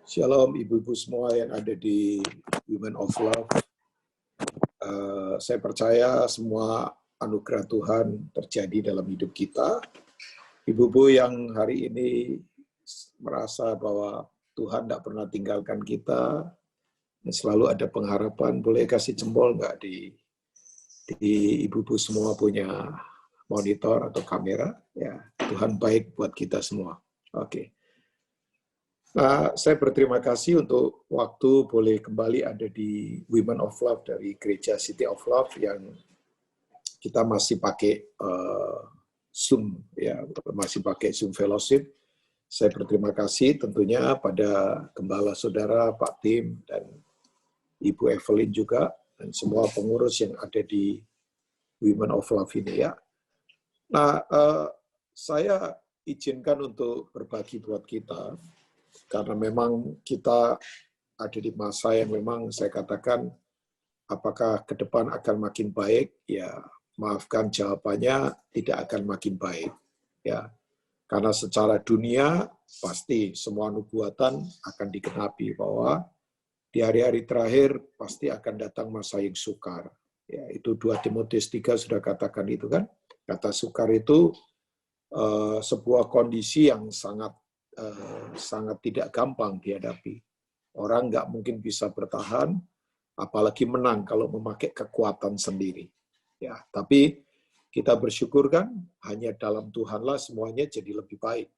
Shalom ibu-ibu semua yang ada di Women of Love. Saya percaya semua anugerah Tuhan terjadi dalam hidup kita. Ibu-ibu yang hari ini merasa bahwa Tuhan tidak pernah tinggalkan kita, selalu ada pengharapan, boleh kasih jempol nggak di ibu-ibu semua punya monitor atau kamera? Ya, Tuhan baik buat kita semua. Oke. Nah, saya berterima kasih untuk waktu boleh kembali ada di Women of Love dari Gereja City of Love yang kita masih pakai Zoom, ya, masih pakai Zoom Fellowship. Saya berterima kasih tentunya pada Gembala Saudara, Pak Tim, dan Ibu Evelyn juga, dan semua pengurus yang ada di Women of Love ini ya. Nah, saya izinkan untuk berbagi buat kita, karena memang kita ada di masa yang memang saya katakan apakah ke depan akan makin baik, ya maafkan jawabannya tidak akan makin baik. Ya, karena secara dunia pasti semua nubuatan akan dikenapi bahwa di hari-hari terakhir pasti akan datang masa yang sukar. Ya, itu 2 Timotius 3 sudah katakan itu kan. Kata sukar itu sebuah kondisi yang sangat tidak gampang dihadapi. Orang nggak mungkin bisa bertahan, apalagi menang kalau memakai kekuatan sendiri. Ya, tapi kita bersyukur kan, hanya dalam Tuhanlah semuanya jadi lebih baik.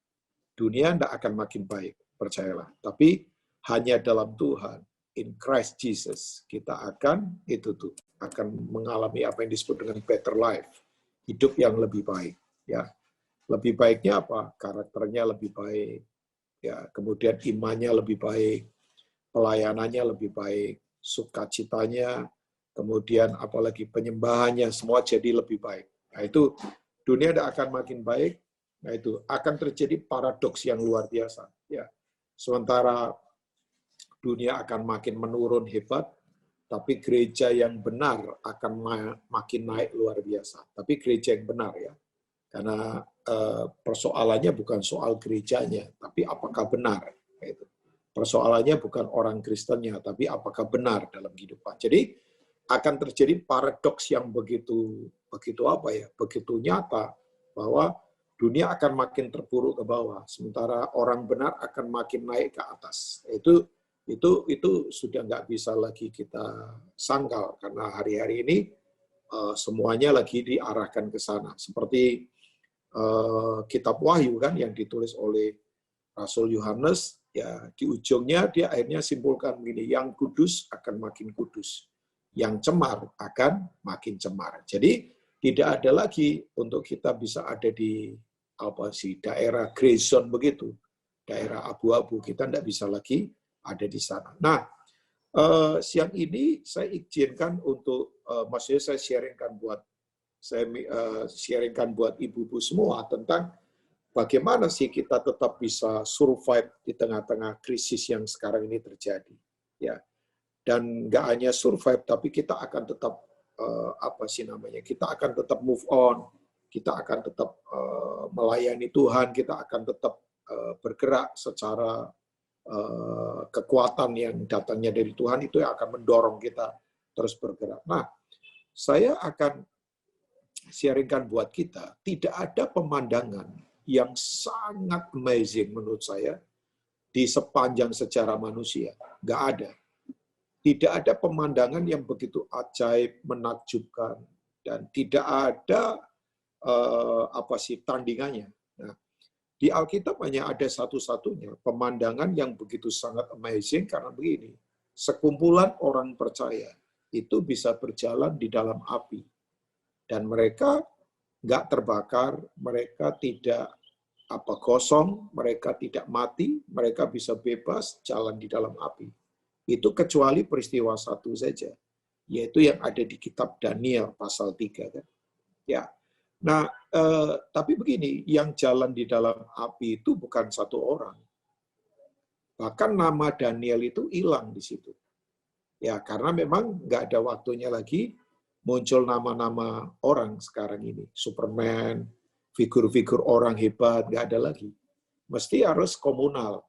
Dunia tidak akan makin baik, percayalah. Tapi hanya dalam Tuhan, in Christ Jesus, kita akan akan mengalami apa yang disebut dengan better life, hidup yang lebih baik. Ya, lebih baiknya apa? Karakternya lebih baik, ya, kemudian imannya lebih baik, pelayanannya lebih baik, sukacitanya, kemudian apalagi penyembahannya, semua jadi lebih baik. Nah itu, dunia tidak akan makin baik, nah itu akan terjadi paradoks yang luar biasa. Ya, sementara dunia akan makin menurun hebat, tapi gereja yang benar akan makin naik luar biasa. Tapi gereja yang benar ya, karena persoalannya bukan soal gerejanya, tapi apakah benar. Persoalannya bukan orang Kristennya, tapi apakah benar dalam kehidupan. Jadi akan terjadi paradoks yang begitu nyata bahwa dunia akan makin terpuruk ke bawah, sementara orang benar akan makin naik ke atas. Itu sudah nggak bisa lagi kita sangkal karena hari-hari ini semuanya lagi diarahkan ke sana. Seperti kitab Wahyu kan yang ditulis oleh Rasul Yohanes, ya di ujungnya dia akhirnya simpulkan begini, yang kudus akan makin kudus, yang cemar akan makin cemar. Jadi tidak ada lagi untuk kita bisa ada di daerah gray zone begitu, daerah abu-abu, kita tidak bisa lagi ada di sana. Nah, siang ini saya izinkan untuk, maksudnya saya sharingkan buat ibu-ibu semua tentang bagaimana sih kita tetap bisa survive di tengah-tengah krisis yang sekarang ini terjadi, ya. Dan nggak hanya survive, tapi kita akan tetap kita akan tetap move on, kita akan tetap melayani Tuhan, kita akan tetap bergerak secara kekuatan yang datangnya dari Tuhan itu yang akan mendorong kita terus bergerak. Nah, saya akan sharingkan buat kita, tidak ada pemandangan yang sangat amazing menurut saya di sepanjang sejarah manusia. Nggak ada. Tidak ada pemandangan yang begitu ajaib, menakjubkan, dan tidak ada tandingannya. Nah, di Alkitab hanya ada satu-satunya pemandangan yang begitu sangat amazing karena begini, sekumpulan orang percaya itu bisa berjalan di dalam api. Dan mereka nggak terbakar, mereka tidak kosong, mereka tidak mati, mereka bisa bebas jalan di dalam api. Itu kecuali peristiwa satu saja, yaitu yang ada di kitab Daniel pasal 3 kan. Ya. Nah, tapi begini, yang jalan di dalam api itu bukan satu orang. Bahkan nama Daniel itu hilang di situ. Ya, karena memang nggak ada waktunya lagi muncul nama-nama orang sekarang ini. Superman, figur-figur orang hebat, nggak ada lagi. Mesti harus komunal,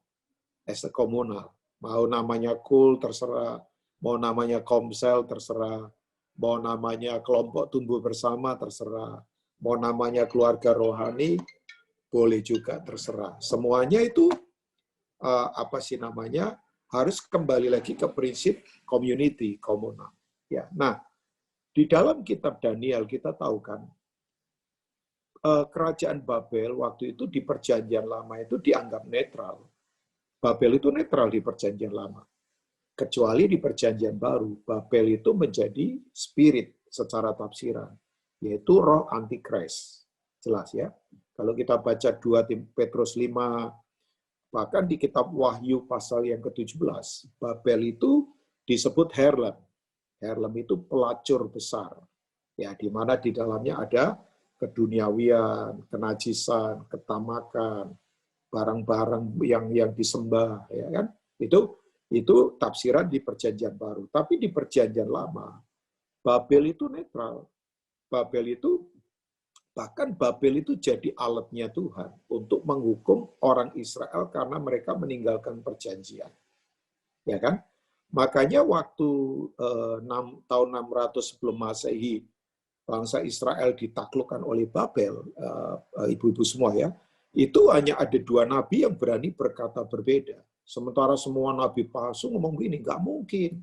komunal. Mau namanya KUL terserah, mau namanya Komsel terserah, mau namanya kelompok tumbuh bersama terserah, mau namanya keluarga rohani boleh juga terserah. Semuanya itu apa sih namanya, harus kembali lagi ke prinsip community, komunal. Ya, nah di dalam kitab Daniel kita tahu kan kerajaan Babel waktu itu di Perjanjian Lama itu dianggap netral. Babel itu netral di Perjanjian Lama. Kecuali di Perjanjian Baru, Babel itu menjadi spirit secara tafsiran, yaitu roh antikris. Jelas ya. Kalau kita baca 2 Petrus 5, bahkan di kitab Wahyu pasal yang ke-17, Babel itu disebut Herlem. Herlem itu pelacur besar. Ya, di mana di dalamnya ada keduniawian, kenajisan, ketamakan, barang-barang yang disembah, ya kan? Itu tafsiran di Perjanjian Baru. Tapi di Perjanjian Lama, Babel itu netral. Bahkan Babel itu jadi alatnya Tuhan untuk menghukum orang Israel karena mereka meninggalkan perjanjian. Ya kan? Makanya waktu tahun 600 sebelum Masehi, bangsa Israel ditaklukkan oleh Babel, ibu-ibu semua ya, itu hanya ada 2 nabi yang berani berkata berbeda. Sementara semua nabi palsu ngomong begini, nggak mungkin.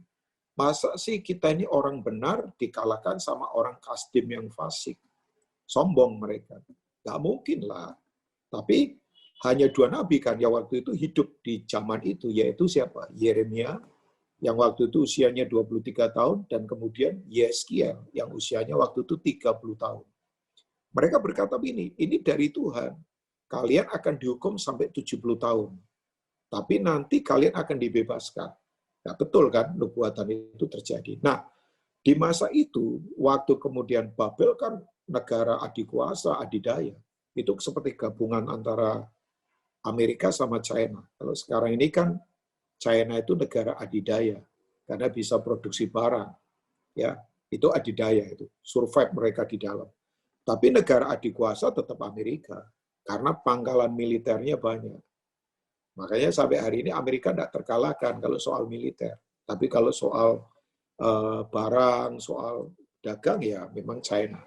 Masa sih kita ini orang benar dikalahkan sama orang Kasdim yang fasik? Sombong mereka. Nggak mungkin lah. Tapi hanya 2 nabi kan yang waktu itu hidup di zaman itu, yaitu siapa? Yeremia, yang waktu itu usianya 23 tahun, dan kemudian Yeskiel, yang usianya waktu itu 30 tahun. Mereka berkata begini, ini dari Tuhan, kalian akan dihukum sampai 70 tahun, tapi nanti kalian akan dibebaskan. Nah, betul kan, nubuatan itu terjadi. Nah, di masa itu, waktu kemudian Babel kan negara adikuasa, adidaya, itu seperti gabungan antara Amerika sama China. Kalau sekarang ini kan China itu negara adidaya karena bisa produksi barang, ya itu adidaya, itu survive mereka di dalam. Tapi negara adikuasa tetap Amerika karena pangkalan militernya banyak. Makanya sampai hari ini Amerika tidak terkalahkan kalau soal militer. Tapi kalau soal barang, soal dagang ya memang China.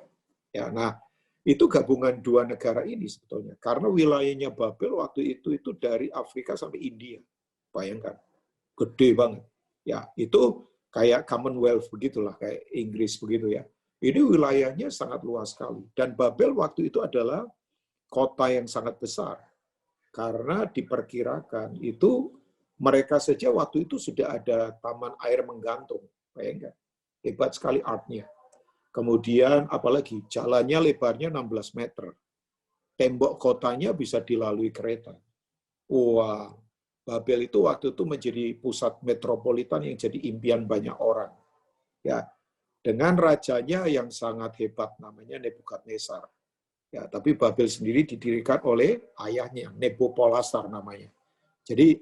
Ya, nah itu gabungan 2 negara ini sebetulnya. Karena wilayahnya Babel waktu itu dari Afrika sampai India. Bayangkan. Gede banget. Ya, itu kayak Commonwealth begitulah, kayak Inggris begitu ya. Ini wilayahnya sangat luas sekali. Dan Babel waktu itu adalah kota yang sangat besar. Karena diperkirakan itu mereka saja waktu itu sudah ada taman air menggantung. Bayangkan. Hebat sekali artnya. Kemudian apalagi jalannya lebarnya 16 meter. Tembok kotanya bisa dilalui kereta. Wah, Babel itu waktu itu menjadi pusat metropolitan yang jadi impian banyak orang. Ya, dengan rajanya yang sangat hebat namanya Nebukadnezar. Ya, tapi Babel sendiri didirikan oleh ayahnya, Nabopolassar namanya. Jadi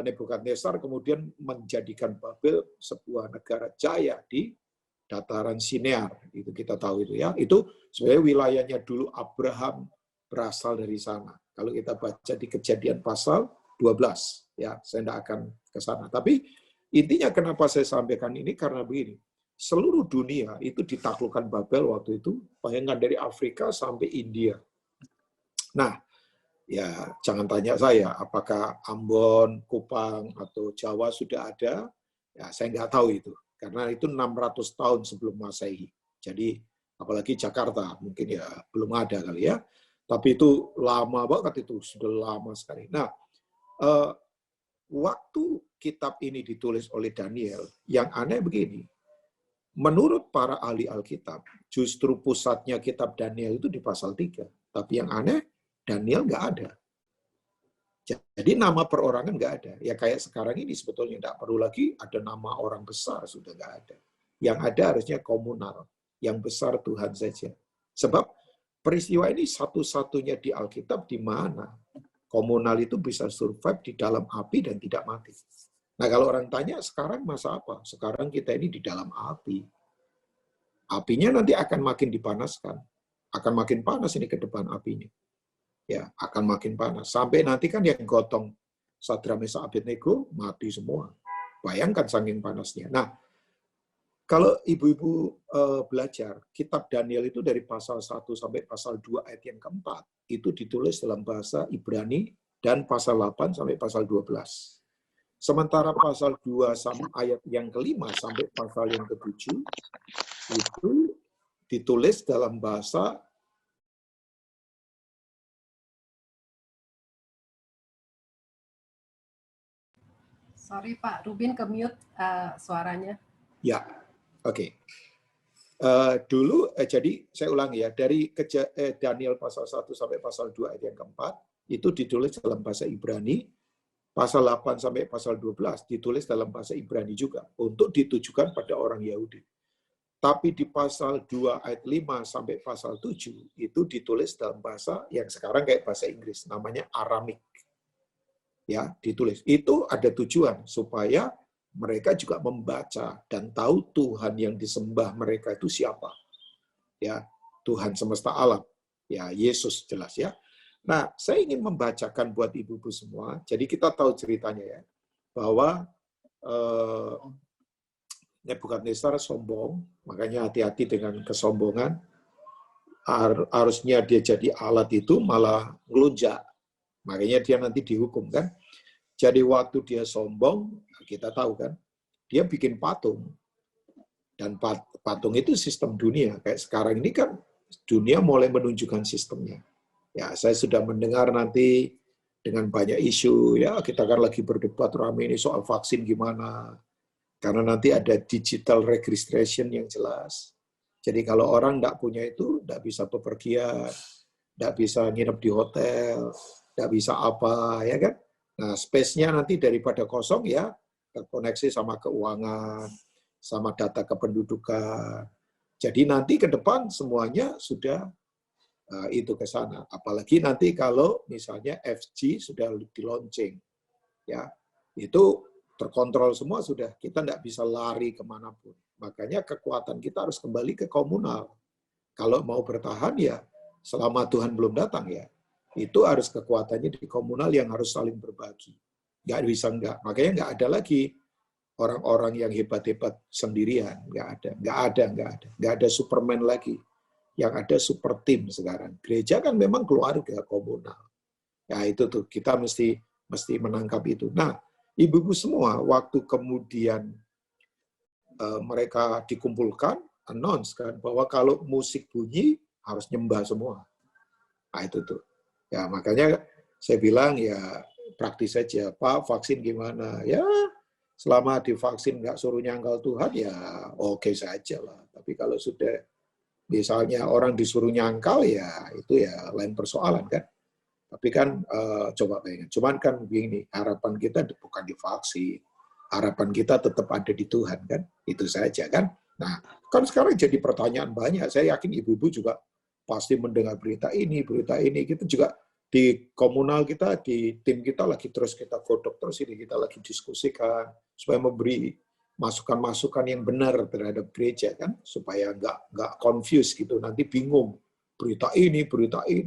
Nebukadnezar kemudian menjadikan Babel sebuah negara jaya di dataran Sinear, itu kita tahu itu ya. Itu sebenarnya wilayahnya dulu Abraham berasal dari sana. Kalau kita baca di Kejadian pasal 12, ya saya tidak akan ke sana. Tapi intinya kenapa saya sampaikan ini karena begini, seluruh dunia itu ditaklukkan Babel waktu itu, bayangkan dari Afrika sampai India. Nah, ya jangan tanya saya apakah Ambon, Kupang atau Jawa sudah ada, ya saya nggak tahu itu. Karena itu 600 tahun sebelum Masehi. Jadi apalagi Jakarta mungkin ya belum ada kali ya. Tapi itu lama banget, itu sudah lama sekali. Nah, waktu kitab ini ditulis oleh Daniel, yang aneh begini. Menurut para ahli Alkitab, justru pusatnya kitab Daniel itu di pasal 3. Tapi yang aneh, Daniel nggak ada. Jadi nama perorangan nggak ada. Ya kayak sekarang ini sebetulnya nggak perlu lagi ada nama orang besar, sudah nggak ada. Yang ada harusnya komunal. Yang besar Tuhan saja. Sebab peristiwa ini satu-satunya di Alkitab di mana komunal itu bisa survive di dalam api dan tidak mati. Nah kalau orang tanya sekarang masa apa? Sekarang kita ini di dalam api. Apinya nanti akan makin dipanaskan. Akan makin panas ini ke depan apinya. Ya, akan makin panas. Sampai nanti kan yang gotong Sadrak, Mesak, Abednego mati semua. Bayangkan saking panasnya. Nah, kalau ibu-ibu belajar, kitab Daniel itu dari pasal 1 sampai pasal 2 ayat yang keempat, itu ditulis dalam bahasa Ibrani, dan pasal 8 sampai pasal 12. Sementara pasal 2 sampai ayat yang kelima sampai pasal yang ke-7, itu ditulis dalam bahasa Sorry Pak, Rubin ke-mute suaranya. Ya, oke. Jadi saya ulangi ya, dari Daniel pasal 1 sampai pasal 2 ayat yang keempat, itu ditulis dalam bahasa Ibrani, pasal 8 sampai pasal 12 ditulis dalam bahasa Ibrani juga, untuk ditujukan pada orang Yahudi. Tapi di pasal 2 ayat 5 sampai pasal 7, itu ditulis dalam bahasa yang sekarang kayak bahasa Inggris, namanya Aramik. Ya, ditulis. Itu ada tujuan supaya mereka juga membaca dan tahu Tuhan yang disembah mereka itu siapa. Ya, Tuhan semesta alam. Ya, Yesus jelas ya. Nah, saya ingin membacakan buat ibu-ibu semua. Jadi kita tahu ceritanya ya, bahwa Nebukadnezar sombong, makanya hati-hati dengan kesombongan. Harusnya dia jadi alat itu malah ngelunjak. Makanya dia nanti dihukum kan. Jadi waktu dia sombong, kita tahu kan, dia bikin patung. Dan patung itu sistem dunia. Kayak sekarang ini kan dunia mulai menunjukkan sistemnya. Ya, saya sudah mendengar nanti dengan banyak isu, ya kita kan lagi berdebat ramai ini soal vaksin gimana. Karena nanti ada digital registration yang jelas. Jadi kalau orang nggak punya itu, nggak bisa bepergian, nggak bisa nginep di hotel, nggak bisa apa, ya kan? Nah, space-nya nanti daripada kosong ya, terkoneksi sama keuangan, sama data kependudukan. Jadi nanti ke depan semuanya sudah itu ke sana. Apalagi nanti kalau misalnya 5G sudah di launching, ya itu terkontrol semua sudah, kita nggak bisa lari kemanapun. Makanya kekuatan kita harus kembali ke komunal. Kalau mau bertahan ya, selama Tuhan belum datang ya, itu harus kekuatannya di komunal yang harus saling berbagi. Nggak bisa nggak. Makanya nggak ada lagi orang-orang yang hebat-hebat sendirian. Nggak ada Superman lagi. Yang ada super tim sekarang. Gereja kan memang keluarga komunal. Ya itu tuh, kita mesti menangkap itu. Nah, ibu-ibu semua, waktu kemudian mereka dikumpulkan, announce kan bahwa kalau musik bunyi harus nyembah semua. Nah itu tuh. Ya makanya saya bilang ya praktis saja, Pak, vaksin gimana? Ya selama divaksin nggak suruh nyangkal Tuhan ya oke saja lah. Tapi kalau sudah misalnya orang disuruh nyangkal ya itu ya lain persoalan kan. Tapi kan coba bayangin, cuman kan begini, harapan kita bukan divaksin, harapan kita tetap ada di Tuhan kan, itu saja kan. Nah, kan sekarang jadi pertanyaan banyak. Saya yakin ibu-ibu juga pasti mendengar berita ini, kita juga di komunal kita, di tim kita lagi terus kita godok terus ini, kita lagi diskusikan supaya memberi masukan-masukan yang benar terhadap gereja kan, supaya nggak confuse gitu, nanti bingung berita ini,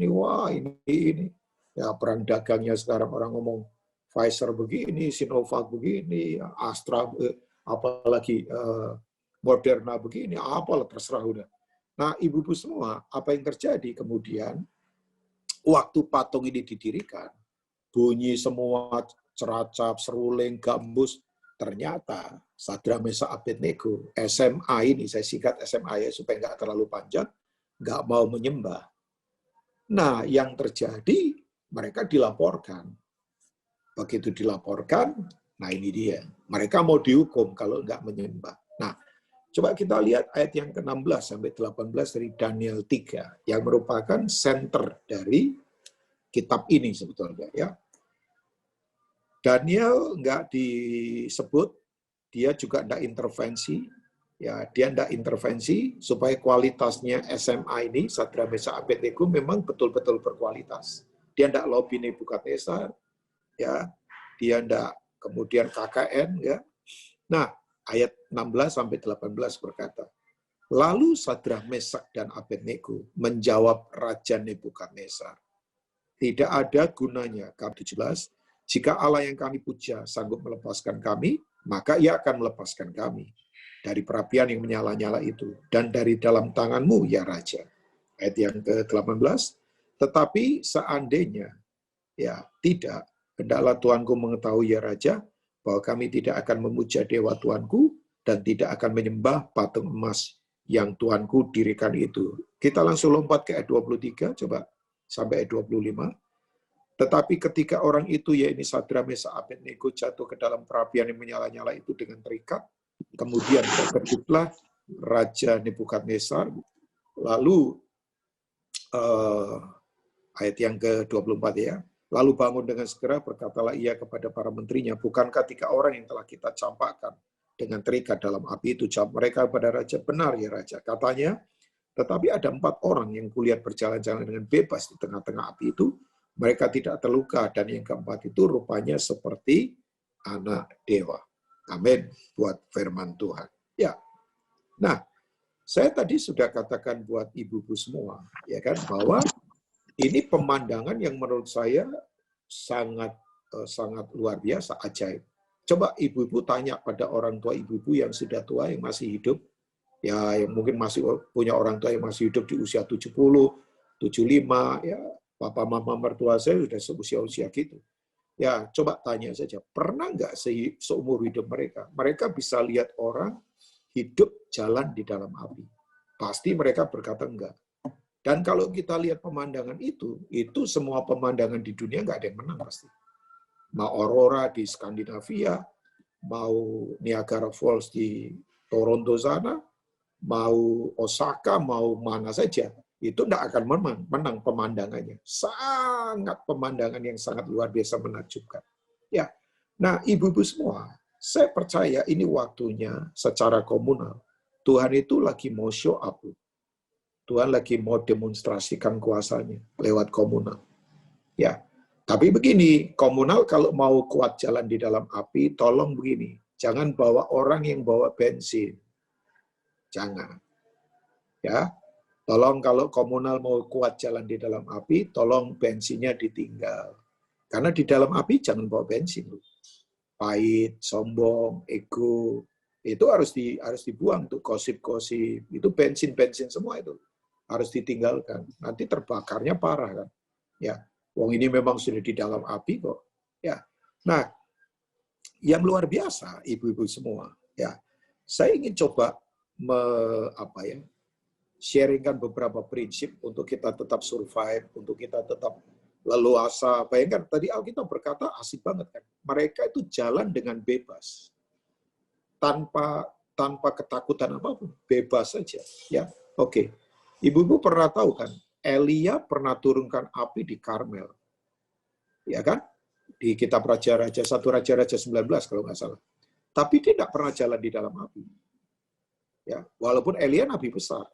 wah ini. Ya perang dagangnya sekarang orang ngomong Pfizer begini, Sinovac begini, Astra, apalagi Moderna begini, apalah terserah udah. Nah, ibu-ibu semua, apa yang terjadi kemudian waktu patung ini didirikan, bunyi semua ceracap, seruling, gambus, ternyata Sadrak, Mesak, Abednego, SMA ini, saya singkat SMA ya supaya nggak terlalu panjang, nggak mau menyembah. Nah, yang terjadi mereka dilaporkan. Begitu dilaporkan, nah ini dia. Mereka mau dihukum kalau nggak menyembah. Nah, coba kita lihat ayat yang ke-16 sampai 18 dari Daniel 3 yang merupakan center dari kitab ini sebetulnya ya. Daniel nggak disebut, dia juga nggak intervensi. Ya, dia nggak intervensi supaya kualitasnya SMA ini, Sadrak, Mesak, Abednego memang betul-betul berkualitas. Dia nggak lobby Nebukadnezar, ya, dia nggak kemudian KKN, ya. Nah, ayat 16 sampai 18 berkata, lalu Sadrak, Mesak, dan Abednego menjawab Raja Nebukadnezar, tidak ada gunanya, 17, Jika Allah yang kami puja sanggup melepaskan kami, maka Ia akan melepaskan kami dari perapian yang menyala-nyala itu, dan dari dalam tangan-Mu, ya Raja. Ayat yang ke-18, tetapi seandainya ya tidak, hendaklah Tuanku mengetahui, ya Raja, bahwa kami tidak akan memuja dewa Tuanku dan tidak akan menyembah patung emas yang Tuanku dirikan itu. Kita langsung lompat ke ayat 23, coba sampai ayat 25. Tetapi ketika orang itu, yaitu Sadrak, Mesak, Abednego, jatuh ke dalam perapian yang menyala-nyala itu dengan terikat, kemudian terkejutlah Raja Nebukadnezar, lalu ayat yang ke-24 ya, lalu bangun dengan segera, berkatalah ia kepada para menterinya, bukankah 3 orang yang telah kita campakkan dengan terikat dalam api itu? Jawab mereka kepada Raja, benar ya Raja. Katanya, tetapi ada 4 orang yang kulihat berjalan-jalan dengan bebas di tengah-tengah api itu, mereka tidak terluka, dan yang keempat itu rupanya seperti anak dewa. Amin. Buat firman Tuhan. Ya. Nah, saya tadi sudah katakan buat ibu-ibu semua, ya kan, bahwa ini pemandangan yang menurut saya sangat luar biasa, ajaib. Coba ibu-ibu tanya pada orang tua ibu-ibu yang sudah tua, yang masih hidup, ya yang mungkin masih punya orang tua yang masih hidup di usia 70, 75, ya papa mama mertua saya sudah seusia-usia gitu. Ya, coba tanya saja, pernah nggak seumur hidup mereka bisa lihat orang hidup jalan di dalam api? Pasti mereka berkata enggak. Dan kalau kita lihat pemandangan itu semua pemandangan di dunia nggak ada yang menang pasti. Mau aurora di Skandinavia, mau Niagara Falls di Toronto sana, mau Osaka, mau mana saja, itu tidak akan menang pemandangannya. Sangat pemandangan yang sangat luar biasa menakjubkan. Ya, nah ibu-ibu semua, saya percaya ini waktunya secara komunal. Tuhan itu lagi mau show up. Tuhan lagi mau demonstrasikan kuasanya lewat komunal. Ya, tapi begini, komunal kalau mau kuat jalan di dalam api, tolong begini, jangan bawa orang yang bawa bensin. Jangan. Ya, tolong kalau komunal mau kuat jalan di dalam api, tolong bensinnya ditinggal. Karena di dalam api jangan bawa bensin. Pahit, sombong, ego, itu harus dibuang tuh, gosip-gosip, itu bensin semua itu harus ditinggalkan. Nanti terbakarnya parah kan. Ya, wong ini memang sudah di dalam api kok. Ya. Nah, yang luar biasa ibu-ibu semua, ya. Saya ingin coba sharingkan beberapa prinsip untuk kita tetap survive, untuk kita tetap leluasa. Bayangkan tadi Alkitab berkata asik banget kan. Mereka itu jalan dengan bebas. Tanpa ketakutan apapun, bebas saja, ya. Oke. Ibu-ibu pernah tahu kan, Elia pernah turunkan api di Karmel. Ya kan? Di kitab Raja-Raja 1 Raja-Raja 19 kalau nggak salah. Tapi dia tidak pernah jalan di dalam api. Ya, walaupun Elia nabi besar.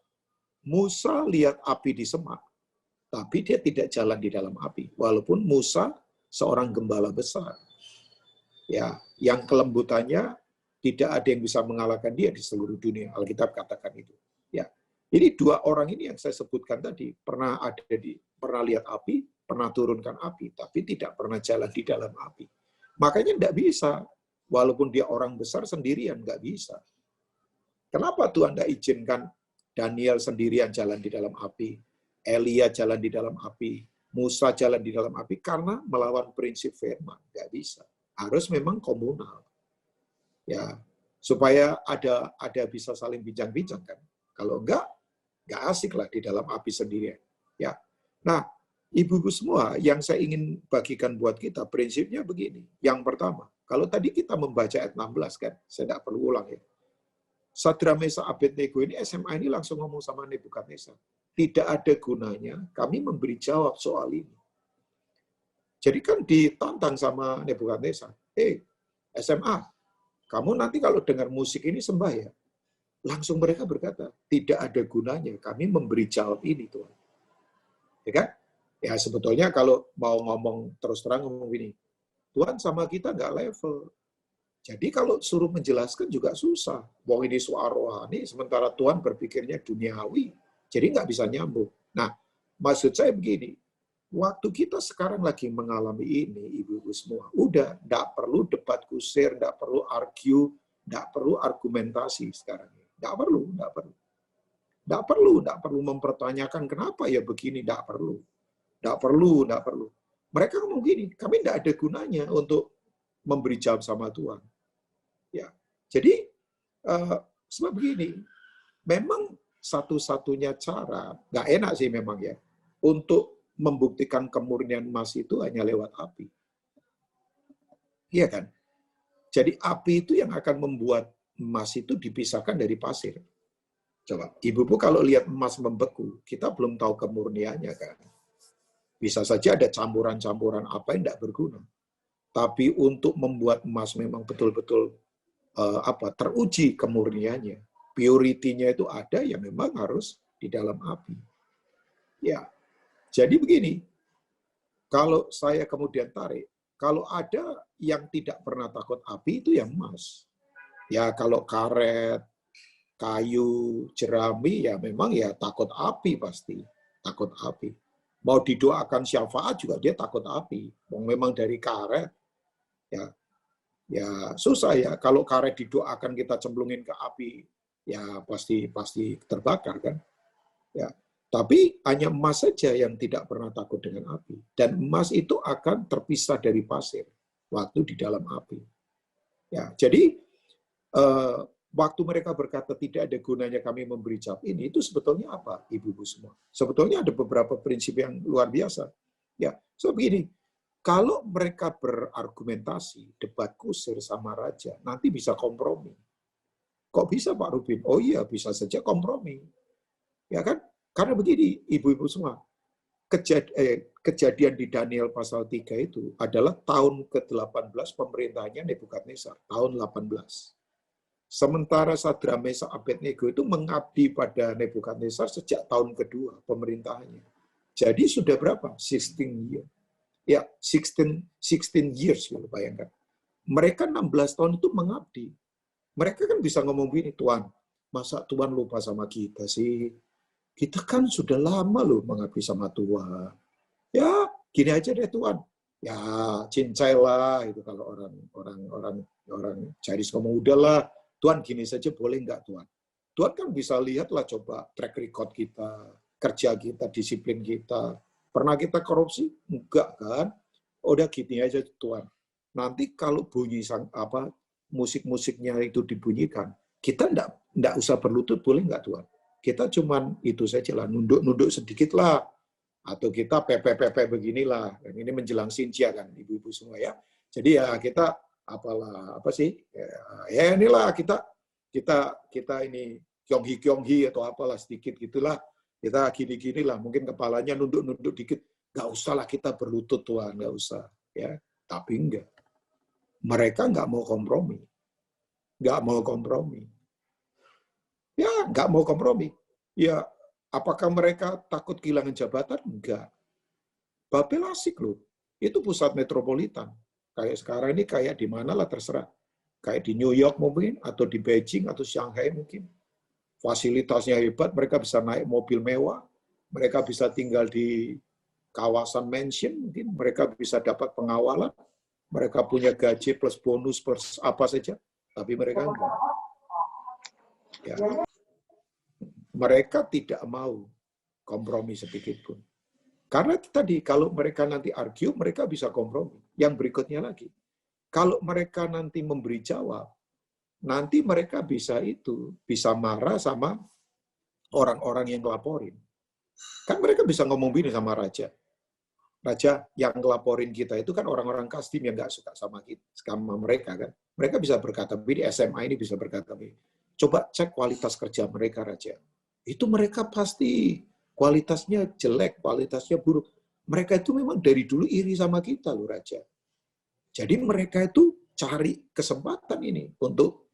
Musa lihat api di semak, tapi dia tidak jalan di dalam api. Walaupun Musa seorang gembala besar. Ya, yang kelembutannya tidak ada yang bisa mengalahkan dia di seluruh dunia. Alkitab katakan itu. Ya. Jadi 2 orang ini yang saya sebutkan tadi pernah lihat api, pernah turunkan api, tapi tidak pernah jalan di dalam api. Makanya tidak bisa. Walaupun dia orang besar sendirian, nggak bisa. Kenapa Tuhan tidak izinkan Daniel sendirian jalan di dalam api, Elia jalan di dalam api, Musa jalan di dalam api? Karena melawan prinsip firman, nggak bisa. Harus memang komunal, ya, supaya ada bisa saling bincang-bincang kan. Kalau nggak asik lah di dalam api sendirian. Ya, nah, ibu-ibu semua, yang saya ingin bagikan buat kita prinsipnya begini. Yang pertama, kalau tadi kita membaca ayat 16 kan, saya tidak perlu ulang ya. Sadrak, Mesak, Abednego ini SMA ini langsung ngomong sama Nebukadnezar. Tidak ada gunanya kami memberi jawab soal ini. Jadi kan ditantang sama Nebukadnezar. SMA, kamu nanti kalau dengar musik ini sembah ya. Langsung mereka berkata, tidak ada gunanya kami memberi jawab ini, Tuhan. Ya kan? Ya sebetulnya kalau mau ngomong terus terang ngomong gini, Tuhan sama kita nggak level. Jadi kalau suruh menjelaskan juga susah. Wong ini soal rohani, sementara Tuhan berpikirnya duniawi. Jadi nggak bisa nyambung. Nah, maksud saya begini, waktu kita sekarang lagi mengalami ini, ibu-ibu semua, udah nggak perlu debat kusir, nggak perlu argue, nggak perlu argumentasi sekarang. Nggak perlu, nggak perlu. Nggak perlu mempertanyakan kenapa ya begini, nggak perlu. Nggak perlu, nggak perlu. Mereka ngomong gini, kami nggak ada gunanya untuk memberi jawab sama Tuhan. Ya, jadi sebab begini, memang satu-satunya cara, nggak enak sih memang ya, untuk membuktikan kemurnian emas itu hanya lewat api. Iya kan? Jadi api itu yang akan membuat emas itu dipisahkan dari pasir. Coba, ibu-ibu kalau lihat emas membeku, kita belum tahu kemurniannya kan. Bisa saja ada campuran-campuran apa yang tidak berguna. Tapi untuk membuat emas memang betul-betul teruji kemurniannya, purity-nya itu ada yang memang harus di dalam api. Ya, jadi begini, kalau saya kemudian tarik, kalau ada yang tidak pernah takut api itu yang emas. Ya kalau karet, kayu, jerami ya memang ya takut api pasti, takut api. Mau didoakan syafaat juga dia takut api. Memang dari karet ya susah ya. Kalau karet didoakan kita cemplungin ke api ya pasti terbakar kan. Ya. Tapi hanya emas saja yang tidak pernah takut dengan api. Dan emas itu akan terpisah dari pasir waktu di dalam api. Ya, jadi waktu mereka berkata tidak ada gunanya kami memberi jawab ini, itu sebetulnya apa, ibu-ibu semua? Sebetulnya ada beberapa prinsip yang luar biasa. Ya, so begini, kalau mereka berargumentasi, debat kusir sama raja, nanti bisa kompromi. Kok bisa Pak Rubin? Oh iya, bisa saja kompromi. Ya kan? Karena begini, ibu-ibu semua, kejadian di Daniel pasal 3 itu adalah tahun ke-18 pemerintahannya Nebukadnezar, tahun 18. Sementara Sadra, Mesak, Abednego itu mengabdi pada Nebukadnezar sejak tahun kedua pemerintahannya. Jadi sudah berapa? 16 years. Ya, 16 years, bayangkan. Mereka 16 tahun itu mengabdi. Mereka kan bisa ngomong gini, Tuhan, masa Tuhan lupa sama kita sih? Kita kan sudah lama loh mengabdi sama Tuhan. Ya, gini aja deh Tuhan. Ya, cincai lah itu kalau orang Chinese ngomong udahlah, Tuhan gini saja boleh nggak Tuhan? Tuhan kan bisa lihatlah coba track record kita, kerja kita, disiplin kita. Pernah kita korupsi? Enggak kan? Udah gini aja Tuhan. Nanti kalau bunyi musik-musiknya itu dibunyikan, kita enggak usah berlutut boleh nggak Tuhan? Kita cuman itu saja lah, nunduk-nunduk sedikit lah. Atau kita pepe beginilah. Dan ini menjelang Sinja kan, ibu-ibu semua ya. Jadi ya kita ya inilah kita ini kyonghi atau apalah sedikit gitulah. Kita gini-gini lah, mungkin kepalanya nunduk-nunduk dikit. Nggak usah lah kita berlutut Tuhan, nggak usah. Ya, tapi enggak. Mereka nggak mau kompromi. Nggak mau kompromi. Ya, nggak mau kompromi. Ya, apakah mereka takut kehilangan jabatan? Enggak. Babel asik loh. Itu pusat metropolitan. Kayak sekarang ini kayak di mana lah terserah. Kayak di New York mungkin, atau di Beijing, atau Shanghai mungkin. Fasilitasnya hebat, mereka bisa naik mobil mewah, mereka bisa tinggal di kawasan mansion, mungkin mereka bisa dapat pengawalan, mereka punya gaji plus bonus plus apa saja, tapi mereka enggak. Ya. Mereka tidak mau kompromi sedikit pun. Karena tadi, kalau mereka nanti argue, mereka bisa kompromi. Yang berikutnya lagi, kalau mereka nanti memberi jawab, nanti mereka bisa marah sama orang-orang yang ngelaporin. Kan mereka bisa ngomong gini sama raja. Raja, yang ngelaporin kita itu kan orang-orang Kasdim yang nggak suka sama kita, sama mereka kan. Mereka bisa berkata, di SMA ini bisa berkata, coba cek kualitas kerja mereka, Raja. Itu mereka pasti kualitasnya jelek, kualitasnya buruk. Mereka itu memang dari dulu iri sama kita loh, Raja. Jadi mereka itu cari kesempatan ini untuk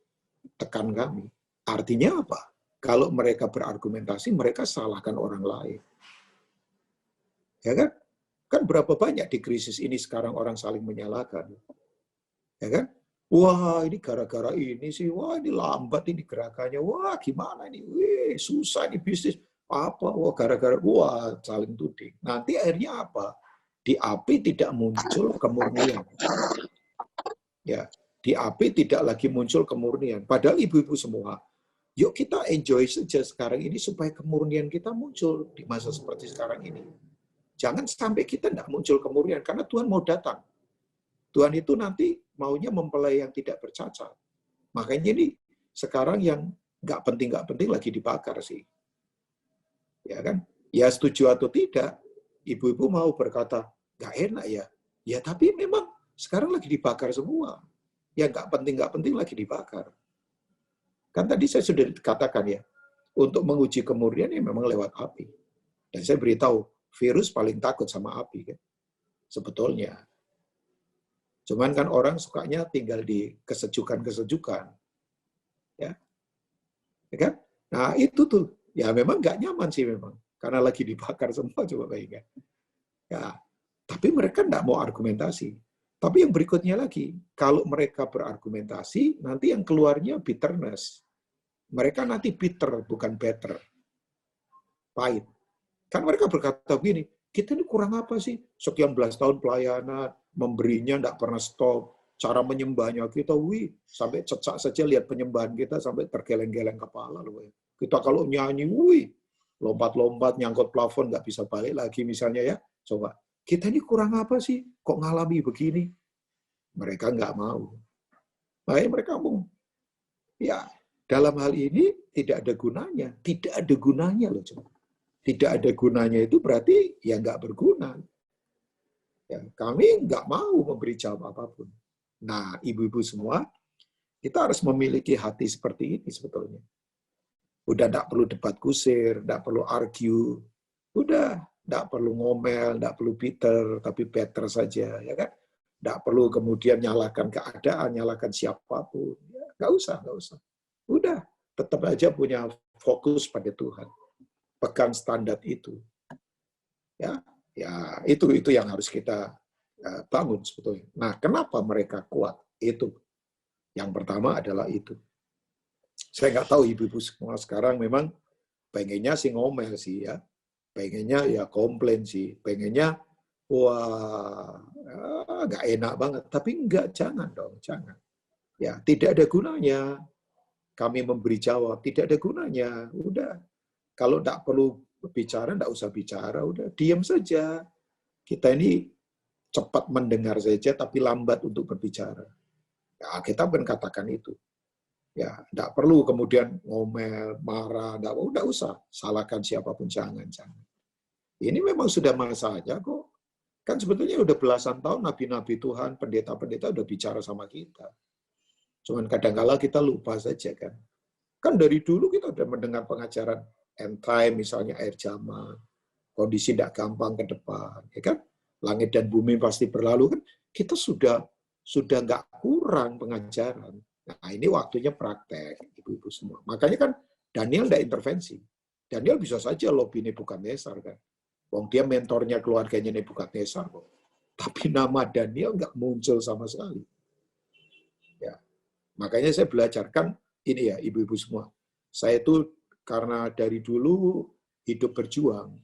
tekan kami. Artinya apa? Kalau mereka berargumentasi, mereka salahkan orang lain. Ya kan? Kan berapa banyak di krisis ini sekarang orang saling menyalahkan. Ya kan? Wah, ini gara-gara ini sih. Wah, ini lambat ini gerakannya. Wah, gimana ini? Susah ini bisnis. Apa? Wah, gara-gara saling tuding. Nanti akhirnya apa? Di api tidak muncul kemurnian. Ya, di api tidak lagi muncul kemurnian. Padahal ibu-ibu semua, yuk kita enjoy saja sekarang ini supaya kemurnian kita muncul di masa seperti sekarang ini. Jangan sampai kita tidak muncul kemurnian, karena Tuhan mau datang. Tuhan itu nanti maunya mempelai yang tidak bercacat. Makanya ini sekarang yang nggak penting lagi dibakar sih. Ya kan? Ya setuju atau tidak, ibu-ibu mau berkata, nggak enak ya. Ya tapi memang sekarang lagi dibakar semua. Ya nggak penting lagi dibakar. Kan tadi saya sudah katakan ya, untuk menguji kemurnian ya memang lewat api. Dan saya beritahu, virus paling takut sama api kan. Sebetulnya. Cuman kan orang sukanya tinggal di kesejukan-kesejukan. Ya. Ya kan? Nah itu tuh, ya memang nggak nyaman sih memang. Karena lagi dibakar semua, coba bayangkan. Ya, tapi mereka nggak mau argumentasi. Tapi yang berikutnya lagi, kalau mereka berargumentasi, nanti yang keluarnya bitterness. Mereka nanti bitter, bukan better. Pahit. Kan mereka berkata begini, kita ini kurang apa sih? Sekian belas tahun pelayanan, memberinya nggak pernah stop. Cara menyembahnya kita, sampai cecak saja lihat penyembahan kita, sampai tergeleng-geleng kepala. Loh. Kita kalau nyanyi, lompat-lompat, nyangkut plafon, nggak bisa balik lagi misalnya ya. Coba, kita ini kurang apa sih? Kok ngalami begini? Mereka nggak mau. Makanya mereka ngomong, ya dalam hal ini tidak ada gunanya. Tidak ada gunanya loh. Coba. Tidak ada gunanya itu berarti ya nggak berguna. Ya, kami nggak mau memberi jawab apapun. Nah, ibu-ibu semua, kita harus memiliki hati seperti ini sebetulnya. Udah nggak perlu debat kusir, nggak perlu argue, udah nggak perlu ngomel, nggak perlu bitter, tapi better saja, ya kan? Nggak perlu kemudian nyalakan keadaan, nyalakan siapapun. Ya, nggak usah. Udah, tetap aja punya fokus pada Tuhan. Pegang standar itu. Ya, itu yang harus kita bangun sebetulnya. Nah, kenapa mereka kuat? Itu. Yang pertama adalah itu. Saya nggak tahu ibu-ibu semua sekarang memang pengennya sih ngomel sih ya. Pengennya ya komplain sih. Pengennya, wah, nggak enak banget. Tapi jangan dong, jangan. Ya, tidak ada gunanya kami memberi jawab. Tidak ada gunanya. Udah. Kalau nggak perlu bicara, nggak usah bicara. Udah, diam saja. Kita ini cepat mendengar saja, tapi lambat untuk berbicara. Ya, kita pun katakan itu. Ya, tidak perlu kemudian ngomel, marah, nggak usah. Salahkan siapapun, jangan. Ini memang sudah masanya kok. Kan sebetulnya udah belasan tahun nabi-nabi Tuhan, pendeta-pendeta udah bicara sama kita. Cuman kadang-kala kita lupa saja kan. Kan dari dulu kita udah mendengar pengajaran end time, misalnya akhir zaman, kondisi tidak gampang ke depan, ya kan? Langit dan bumi pasti berlalu kan? Kita sudah nggak kurang pengajaran. Nah, ini waktunya praktek, ibu-ibu semua. Makanya kan Daniel tidak intervensi. Daniel bisa saja lobby Nebukadnezar kan. Wong dia mentornya keluarganya Nebukadnezar kok. Tapi nama Daniel nggak muncul sama sekali. Ya. Makanya saya belajarkan ini ya, ibu-ibu semua. Saya itu karena dari dulu hidup berjuang.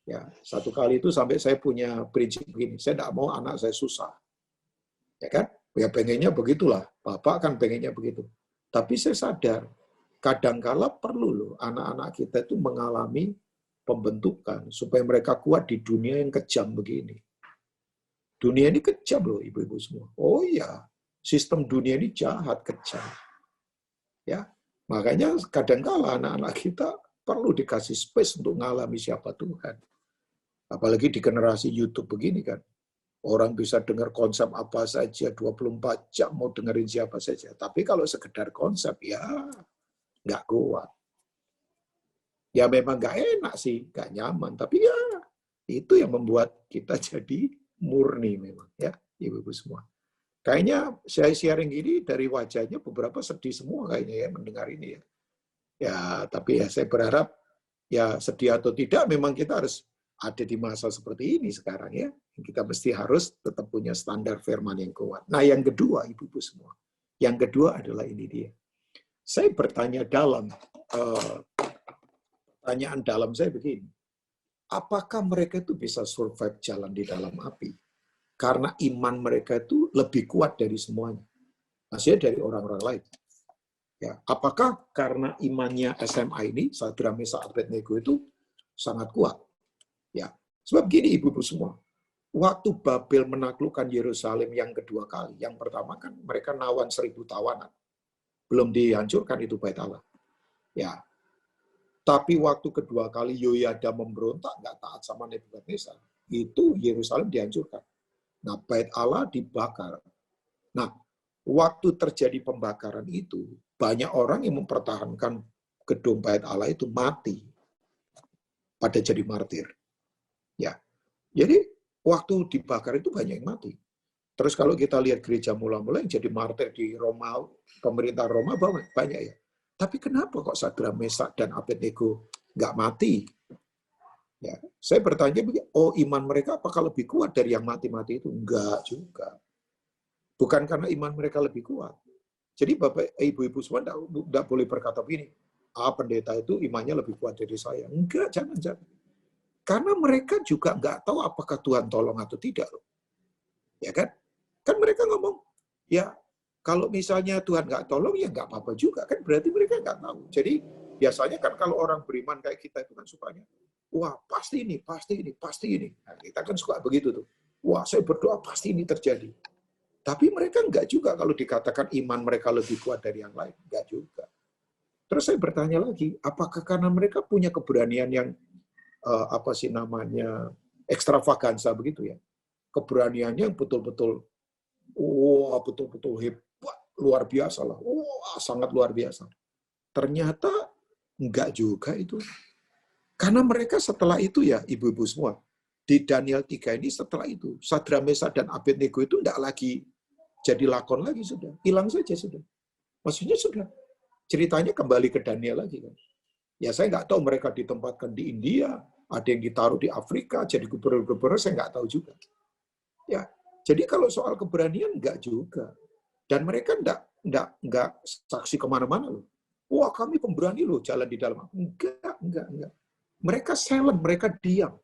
Ya, satu kali itu sampai saya punya prinsip begini, saya tidak mau anak saya susah. Ya kan? Ya pengennya begitulah. Bapak kan pengennya begitu. Tapi saya sadar, kadangkala perlu loh anak-anak kita itu mengalami pembentukan supaya mereka kuat di dunia yang kejam begini. Dunia ini kejam loh ibu-ibu semua. Oh iya, sistem dunia ini jahat, kejam. Ya, makanya kadangkala anak-anak kita perlu dikasih space untuk mengalami siapa Tuhan. Apalagi di generasi YouTube begini kan. Orang bisa dengar konsep apa saja, 24 jam mau dengerin siapa saja. Tapi kalau sekedar konsep, ya nggak kuat. Ya memang nggak enak sih, nggak nyaman. Tapi ya itu yang membuat kita jadi murni memang. Ya, ibu-ibu semua. Kayaknya saya sharing gini dari wajahnya beberapa sedih semua kayaknya ya mendengar ini ya. Ya, tapi ya saya berharap ya sedih atau tidak memang kita harus ada di masa seperti ini sekarang ya. Kita mesti harus tetap punya standar firman yang kuat. Nah, yang kedua, ibu-ibu semua. Yang kedua adalah ini dia. Saya bertanya pertanyaan dalam saya begini. apakah mereka itu bisa survive jalan di dalam api? Karena iman mereka itu lebih kuat dari semuanya. Maksudnya dari orang-orang lain. Ya, apakah karena imannya SMA ini, Sadra Meshach Abednego itu sangat kuat? Ya, sebab gini ibu-ibu semua, waktu Babel menaklukkan Yerusalem yang kedua kali, yang pertama kan mereka nawan 1000 tawanan, belum dihancurkan itu bait Allah. Ya, tapi waktu kedua kali Yoyada memberontak, nggak taat sama Nebukadnezar, itu Yerusalem dihancurkan. Nah, bait Allah dibakar. Nah, waktu terjadi pembakaran itu, banyak orang yang mempertahankan gedung bait Allah itu mati pada jadi martir. Ya, jadi waktu dibakar itu banyak yang mati. Terus kalau kita lihat gereja mula-mula yang jadi martir di Roma, pemerintah Roma banyak ya. Tapi kenapa kok Sadra Meshach dan Abednego nggak mati? Ya, saya bertanya, oh iman mereka apakah lebih kuat dari yang mati-mati itu? Enggak juga. Bukan karena iman mereka lebih kuat. Jadi Bapak, Ibu-Ibu semua enggak boleh berkata begini, pendeta itu imannya lebih kuat dari saya. Enggak, jangan. Karena mereka juga nggak tahu apakah Tuhan tolong atau tidak. Ya kan? Kan mereka ngomong, ya kalau misalnya Tuhan nggak tolong, ya nggak apa-apa juga. Kan berarti mereka nggak tahu. Jadi biasanya kan kalau orang beriman kayak kita itu kan sukanya, wah pasti ini. Nah, kita kan suka begitu tuh. Wah saya berdoa pasti ini terjadi. Tapi mereka nggak juga kalau dikatakan iman mereka lebih kuat dari yang lain. Nggak juga. Terus saya bertanya lagi, apakah karena mereka punya keberanian yang ekstravaganza begitu ya? Keberaniannya yang betul-betul hebat, luar biasa lah. Sangat luar biasa. Ternyata enggak juga itu. Karena mereka setelah itu ya, ibu-ibu semua, di Daniel 3 ini setelah itu, Sadra Meshach dan Abednego itu enggak lagi jadi lakon lagi sudah. Hilang saja sudah. Maksudnya sudah. Ceritanya kembali ke Daniel lagi kan. Ya saya nggak tahu mereka ditempatkan di India, ada yang ditaruh di Afrika, jadi gubernur-gubernur, saya nggak tahu juga. Ya, jadi kalau soal keberanian enggak juga. Dan mereka enggak saksi kemana-mana loh. Wah kami pemberani loh jalan di dalam. Enggak. Mereka silent, mereka diam.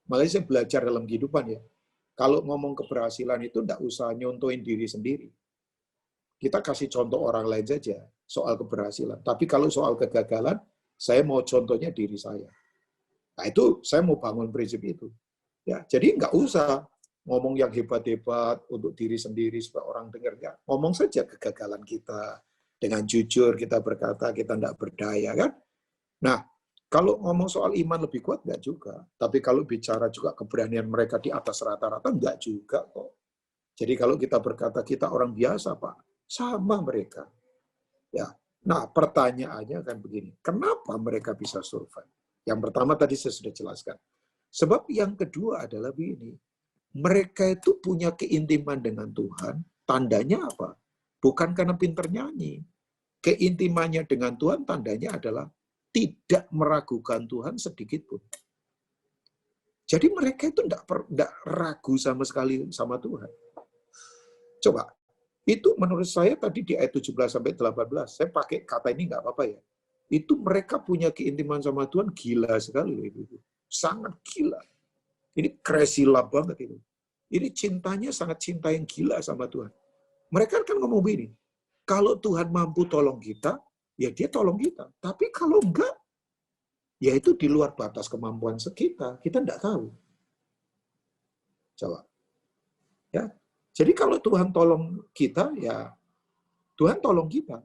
Makanya saya belajar dalam kehidupan ya. Kalau ngomong keberhasilan itu enggak usah nyontohin diri sendiri. Kita kasih contoh orang lain saja soal keberhasilan. Tapi kalau soal kegagalan, saya mau contohnya diri saya. Nah itu saya mau bangun prinsip itu. Ya, jadi nggak usah ngomong yang hebat-hebat untuk diri sendiri supaya orang dengar. Ya, ngomong saja kegagalan kita. Dengan jujur kita berkata kita nggak berdaya kan. Nah, kalau ngomong soal iman lebih kuat nggak juga. Tapi kalau bicara juga keberanian mereka di atas rata-rata nggak juga kok. Jadi kalau kita berkata kita orang biasa Pak, sama mereka. Ya. Nah, pertanyaannya kan begini, kenapa mereka bisa survive? Yang pertama tadi saya sudah jelaskan. Sebab yang kedua adalah begini, mereka itu punya keintiman dengan Tuhan, tandanya apa? Bukan karena pinter nyanyi. Keintimannya dengan Tuhan tandanya adalah tidak meragukan Tuhan sedikit pun. Jadi mereka itu tidak ragu sama sekali sama Tuhan. Coba, itu menurut saya tadi di ayat 17-18, saya pakai kata ini nggak apa-apa ya. Itu mereka punya keintiman sama Tuhan gila sekali. Ibu. Sangat gila. Ini crazy love banget itu. Ini cintanya sangat cinta yang gila sama Tuhan. Mereka kan ngomong begini, kalau Tuhan mampu tolong kita, ya dia tolong kita. Tapi kalau enggak, ya itu di luar batas kemampuan kita. Kita enggak tahu. Coba. Ya. Jadi kalau Tuhan tolong kita, ya Tuhan tolong kita.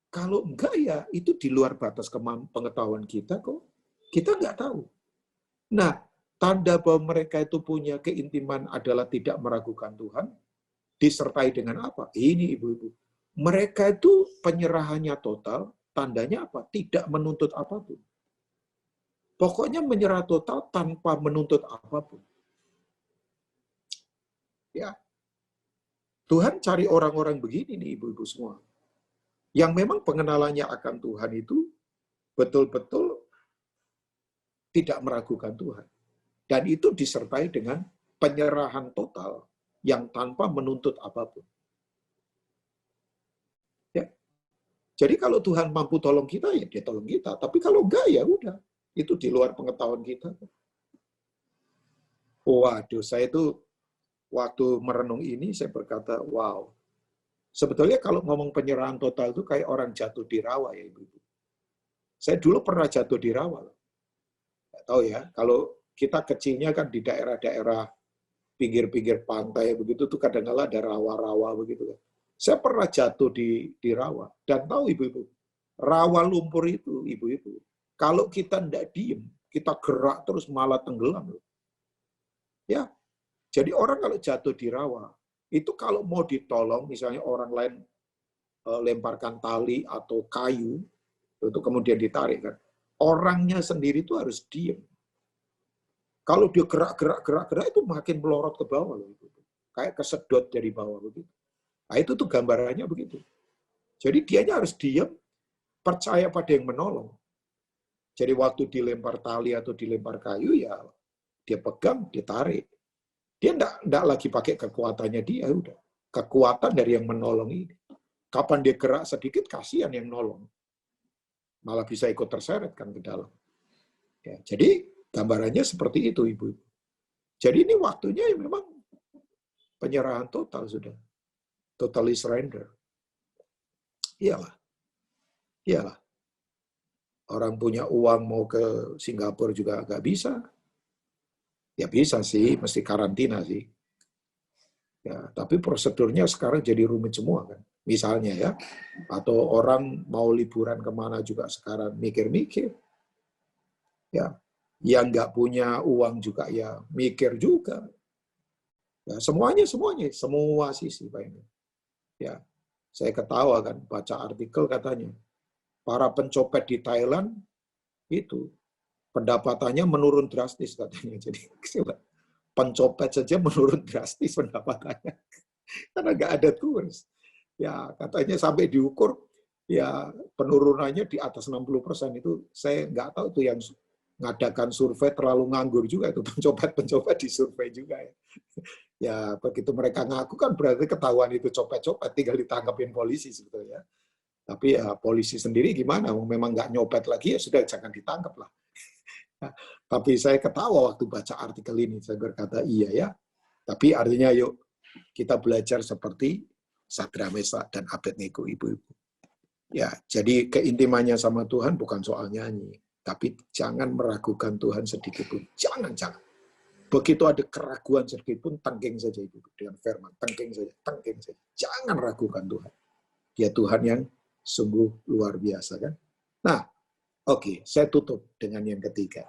Kalau enggak, ya itu di luar batas pengetahuan kita kok. Kita enggak tahu. Nah, tanda bahwa mereka itu punya keintiman adalah tidak meragukan Tuhan, disertai dengan apa? Ini ibu-ibu. Mereka itu penyerahannya total, tandanya apa? Tidak menuntut apapun. Pokoknya menyerah total tanpa menuntut apapun. Ya. Tuhan cari orang-orang begini nih ibu-ibu semua. Yang memang pengenalannya akan Tuhan itu betul-betul tidak meragukan Tuhan. Dan itu disertai dengan penyerahan total yang tanpa menuntut apapun. Ya. Jadi kalau Tuhan mampu tolong kita, ya dia tolong kita. Tapi kalau enggak, ya udah. Itu di luar pengetahuan kita. Waduh, saya itu waktu merenung ini saya berkata, wow. Sebetulnya kalau ngomong penyerahan total itu kayak orang jatuh di rawa ya Ibu. Saya dulu pernah jatuh di rawa. Nggak tahu ya, kalau kita kecilnya kan di daerah-daerah pinggir-pinggir pantai begitu tuh kadang-kadang ada rawa-rawa begitu kan. Saya pernah jatuh di rawa dan tahu Ibu-ibu, rawa lumpur itu Ibu-ibu, kalau kita tidak diem, kita gerak terus malah tenggelam. Ya, jadi orang kalau jatuh di rawa, itu kalau mau ditolong, misalnya orang lain lemparkan tali atau kayu, itu kemudian ditarik kan, orangnya sendiri itu harus diem. Kalau dia gerak itu makin melorot ke bawah loh, kayak kesedot dari bawah begitu. Nah itu tuh gambarannya begitu. Jadi dianya harus diem, percaya pada yang menolong. Jadi waktu dilempar tali atau dilempar kayu ya dia pegang, dia tarik. Dia enggak lagi pakai kekuatannya dia, udah. Kekuatan dari yang menolong ini. Kapan dia gerak sedikit, kasihan yang nolong. Malah bisa ikut terseret kan ke dalam. Ya, jadi gambarannya seperti itu, Ibu. Jadi ini waktunya ya memang penyerahan total sudah. Totally surrender. Iyalah. Iyalah. Orang punya uang mau ke Singapura juga nggak bisa. Ya bisa sih, mesti karantina sih. Ya, tapi prosedurnya sekarang jadi rumit semua kan. Misalnya ya, atau orang mau liburan kemana juga sekarang mikir-mikir. Ya, yang nggak punya uang juga ya mikir juga. Ya, semua sisi Pak. Ya, saya ketawa kan baca artikel katanya para pencopet di Thailand itu pendapatannya menurun drastis katanya. Jadi pencopet saja menurun drastis pendapatannya karena nggak ada turis. Ya katanya sampai diukur ya penurunannya di atas 60%. Itu saya nggak tahu tuh yang ngadakan survei terlalu nganggur juga itu pencopet disurvei juga ya. Ya begitu mereka ngaku kan berarti ketahuan itu copet-copet tinggal ditangkapin polisi sebetulnya. Tapi ya polisi sendiri gimana? Memang nggak nyopet lagi ya sudah jangan ditangkap lah. Tapi saya ketawa waktu baca artikel ini. Saya berkata, iya ya. Tapi artinya yuk, kita belajar seperti Sadrak Mesak dan Abednego, Ibu-ibu. Ya, jadi keintimannya sama Tuhan bukan soal nyanyi. Tapi jangan meragukan Tuhan sedikit pun. Jangan. Begitu ada keraguan sedikit pun, tengking saja Ibu. Dengan firman, tengking saja. Jangan ragukan Tuhan. Dia Tuhan yang sungguh luar biasa kan. Nah, oke, saya tutup dengan yang ketiga.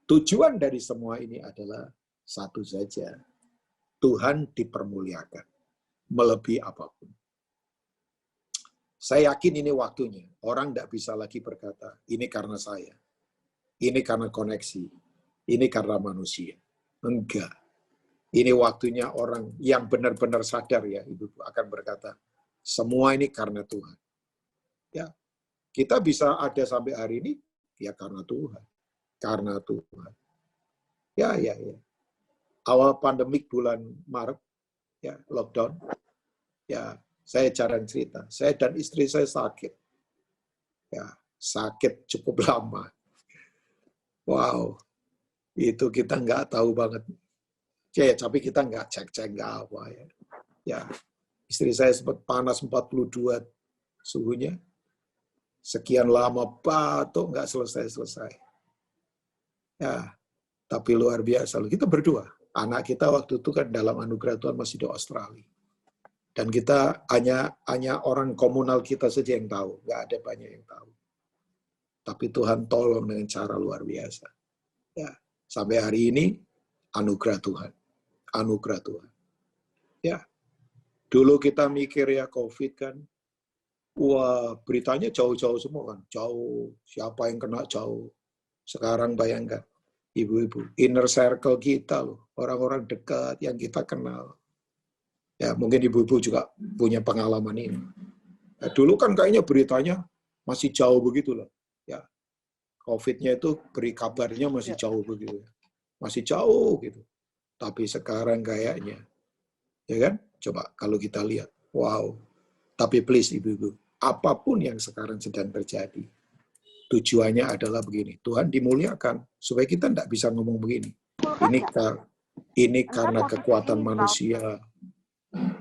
Tujuan dari semua ini adalah satu saja. Tuhan dipermuliakan melebihi apapun. Saya yakin ini waktunya. Orang tidak bisa lagi berkata, ini karena saya. Ini karena koneksi. Ini karena manusia. Enggak. Ini waktunya orang yang benar-benar sadar ya, Ibu akan berkata, semua ini karena Tuhan. Ya, kita bisa ada sampai hari ini ya karena Tuhan. Karena Tuhan. Ya. Awal pandemik bulan Maret, ya lockdown, ya saya jarang cerita. Saya dan istri saya sakit. Ya, sakit cukup lama. Wow, itu kita nggak tahu banget. Ya, tapi kita nggak cek nggak apa ya. Ya, istri saya sempat panas 42 suhunya. Sekian lama batuk nggak selesai. Ya, tapi luar biasa loh. Kita berdua. Anak kita waktu itu kan dalam anugerah Tuhan masih di Australia. Dan kita hanya orang komunal kita saja yang tahu. Nggak ada banyak yang tahu. Tapi Tuhan tolong dengan cara luar biasa. Ya, sampai hari ini, anugerah Tuhan. Anugerah Tuhan. Ya, dulu kita mikir ya COVID kan, wah beritanya jauh-jauh semua kan. Jauh, siapa yang kena jauh. Sekarang bayangkan. Ibu-ibu, inner circle kita loh, orang-orang dekat yang kita kenal. Ya, mungkin ibu-ibu juga punya pengalaman ini. Ya, dulu kan kayaknya beritanya masih jauh begitu loh. Ya, COVID-nya itu beri kabarnya masih jauh begitu. Masih jauh gitu. Tapi sekarang kayaknya, ya kan? Coba kalau kita lihat, wow. Tapi please ibu-ibu, apapun yang sekarang sedang terjadi, tujuannya adalah begini, Tuhan dimuliakan supaya kita tidak bisa ngomong begini. Ini karena kekuatan manusia,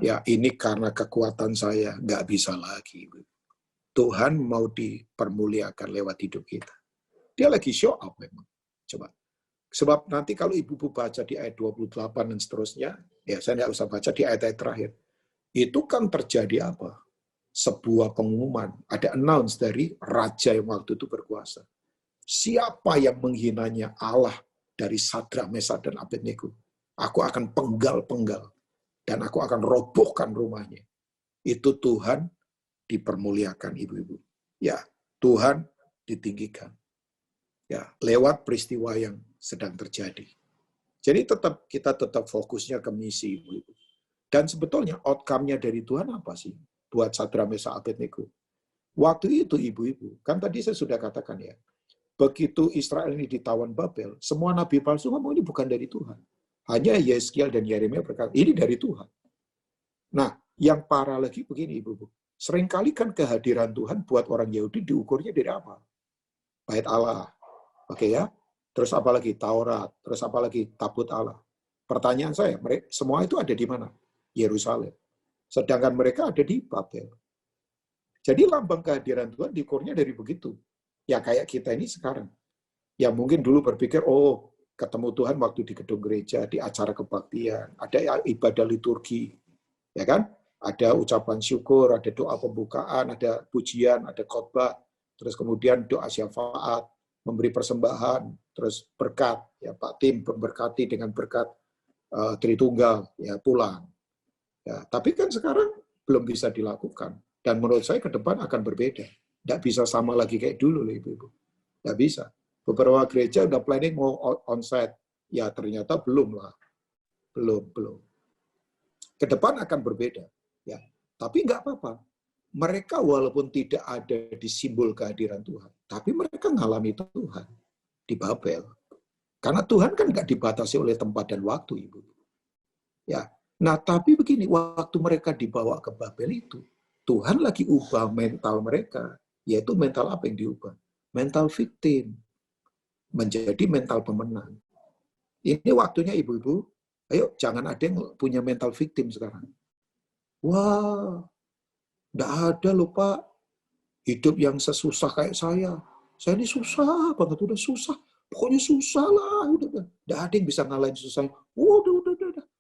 ya ini karena kekuatan saya, nggak bisa lagi. Tuhan mau dipermuliakan lewat hidup kita. Dia lagi show up memang. Coba. Sebab nanti kalau ibu-ibu baca di ayat 28 dan seterusnya, ya saya nggak usah baca di ayat-ayat terakhir. Itu kan terjadi apa? Sebuah pengumuman, ada announce dari raja yang waktu itu berkuasa. Siapa yang menghinanya Allah dari Sadrak, Mesak, dan Abednego, aku akan penggal-penggal, dan aku akan robohkan rumahnya. Itu Tuhan dipermuliakan, ibu-ibu. Ya, Tuhan ditinggikan. Ya, lewat peristiwa yang sedang terjadi. Jadi kita tetap fokusnya ke misi, ibu-ibu. Dan sebetulnya outcome-nya dari Tuhan apa sih? Buat Sadrak, Mesak, Abednego. Waktu itu, ibu-ibu, kan tadi saya sudah katakan ya, begitu Israel ini ditawan Babel, semua nabi palsu ngomong ini bukan dari Tuhan. Hanya Yeskiel dan Yeremia berkata, ini dari Tuhan. Nah, yang parah lagi begini, ibu-ibu. Seringkali kan kehadiran Tuhan buat orang Yahudi diukurnya dari apa? Bait Allah. Oke ya? Terus apa lagi? Taurat. Terus apa lagi? Tabut Allah. Pertanyaan saya, semua itu ada di mana? Yerusalem. Sedangkan mereka ada di Babel. Jadi lambang kehadiran Tuhan diukurnya dari begitu. Ya kayak kita ini sekarang. Ya mungkin dulu berpikir, oh ketemu Tuhan waktu di gedung gereja, di acara kebaktian, ada ibadah liturgi, ya kan? Ada ucapan syukur, ada doa pembukaan, ada pujian, ada khotbah, terus kemudian doa syafaat, memberi persembahan, terus berkat, ya Pak Tim memberkati dengan berkat Tritunggal, ya pulang. Ya, tapi kan sekarang belum bisa dilakukan. Dan menurut saya ke depan akan berbeda. Tidak bisa sama lagi kayak dulu, Ibu-Ibu. Tidak bisa. Beberapa gereja udah planning mau onsite. Ya ternyata belum lah. Belum. Ke depan akan berbeda. Ya, tapi nggak apa-apa. Mereka walaupun tidak ada di simbol kehadiran Tuhan, tapi mereka ngalami Tuhan di Babel. Karena Tuhan kan nggak dibatasi oleh tempat dan waktu, Ibu. Ya, nah tapi begini, waktu mereka dibawa ke Babel itu, Tuhan lagi ubah mental mereka, yaitu mental apa yang diubah? Mental victim, menjadi mental pemenang. Ini waktunya ibu-ibu, ayo jangan ada yang punya mental victim sekarang. Wah, enggak ada loh Pak, hidup yang sesusah kayak saya. Saya ini susah banget, udah susah. Pokoknya susah lah, udah. Enggak ada yang bisa ngalahin susahnya.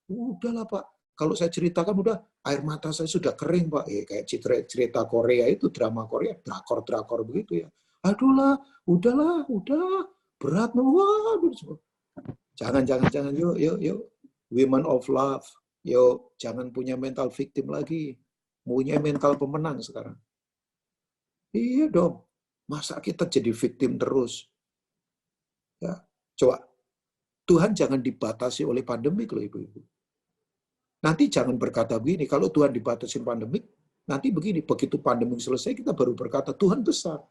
Udahlah Pak. Kalau saya ceritakan udah air mata saya sudah kering Pak. Kayak cerita Korea itu, drama Korea, drakor begitu ya. Aduh udahlah, berat waduh. Jangan, yuk. Women of love. Yuk, jangan punya mental victim lagi. Punya mental pemenang sekarang. Iya dong. Masa kita jadi victim terus? Ya, coba. Tuhan jangan dibatasi oleh pandemik loh ibu-ibu. Nanti jangan berkata begini, kalau Tuhan dibatasi pandemik, nanti begini, begitu pandemik selesai, kita baru berkata, Tuhan besar.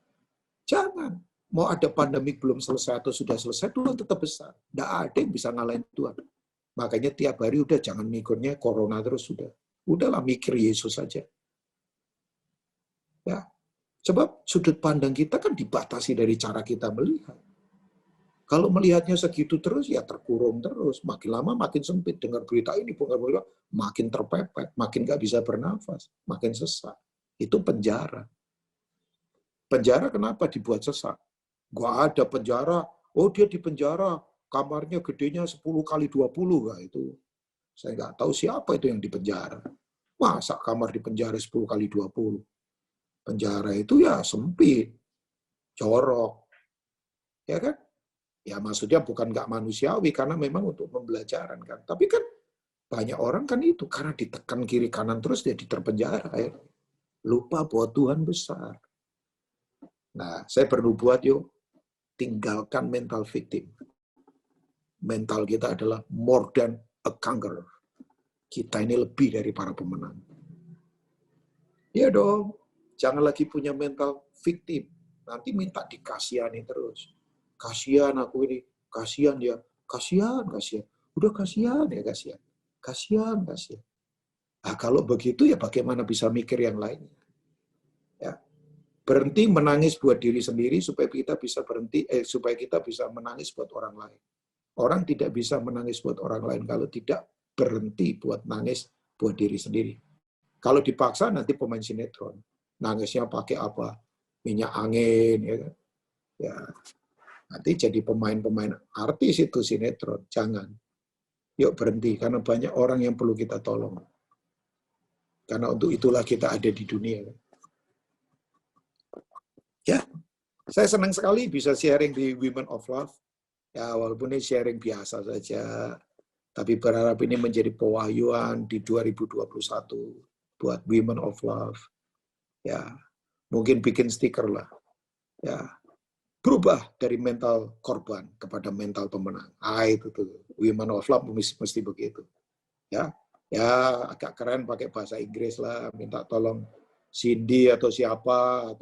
Jangan. Mau ada pandemik belum selesai atau sudah selesai, Tuhan tetap besar. Tidak ada yang bisa ngalahin Tuhan. Makanya tiap hari udah jangan mikirnya corona terus sudah. Udahlah mikir Yesus saja. Ya. Sebab sudut pandang kita kan dibatasi dari cara kita melihat. Kalau melihatnya segitu terus, ya terkurung terus. Makin lama makin sempit. Dengar berita ini, makin terpepet, makin nggak bisa bernafas, makin sesak. Itu penjara. Penjara kenapa dibuat sesak? Nggak ada penjara, oh dia di penjara, kamarnya gedenya 10 kali 20. Nah, itu saya nggak tahu siapa itu yang di penjara. Masa kamar di penjara 10 kali 20? Penjara itu ya sempit, jorok. Ya kan? Ya maksudnya bukan nggak manusiawi, karena memang untuk pembelajaran kan. Tapi kan banyak orang kan itu, karena ditekan kiri kanan terus jadi terpenjara. Ya. Lupa bahwa Tuhan besar. Nah, saya perlu buat yuk, tinggalkan mental victim. Mental kita adalah more than a conqueror. Kita ini lebih dari para pemenang. Ya dong, jangan lagi punya mental victim. Nanti minta dikasihani terus. Kasihan aku ini, kasihan dia, kasihan. Udah kasihan. Kasihan. Nah, kalau begitu ya bagaimana bisa mikir yang lainnya? Ya. Berhenti menangis buat diri sendiri supaya kita bisa supaya kita bisa menangis buat orang lain. Orang tidak bisa menangis buat orang lain kalau tidak berhenti buat nangis buat diri sendiri. Kalau dipaksa nanti pemain sinetron. Nangisnya pakai apa? Minyak angin, ya kan? Ya, nanti jadi pemain-pemain artis itu sinetron. Jangan. Yuk berhenti, karena banyak orang yang perlu kita tolong. Karena untuk itulah kita ada di dunia. Ya, saya senang sekali bisa sharing di Women of Love. Ya, walaupun ini sharing biasa saja, tapi berharap ini menjadi pewahyuan di 2021 buat Women of Love. Ya, mungkin bikin stiker lah. Ya, berubah dari mental korban kepada mental pemenang. Itu tuh Women of Love mesti begitu. Ya, agak keren pakai bahasa Inggris lah, minta tolong Cindy atau siapa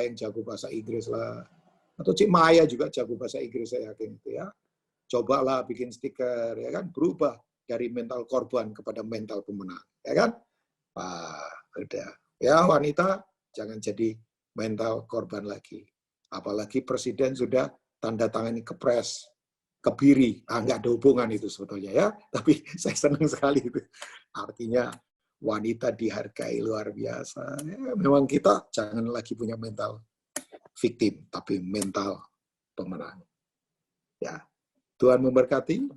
yang jago bahasa Inggris lah. Atau Cik Maya juga jago bahasa Inggris, saya yakin itu ya. Cobalah bikin stiker, ya kan, berubah dari mental korban kepada mental pemenang, ya kan? Udah. Ya, wanita jangan jadi mental korban lagi. Apalagi presiden sudah tanda tangani kepres, kebiri. Nggak ada hubungan itu sebetulnya ya, tapi saya senang sekali itu. Artinya wanita dihargai luar biasa. Ya, memang kita jangan lagi punya mental victim, tapi mental pemenang. Ya, Tuhan memberkati.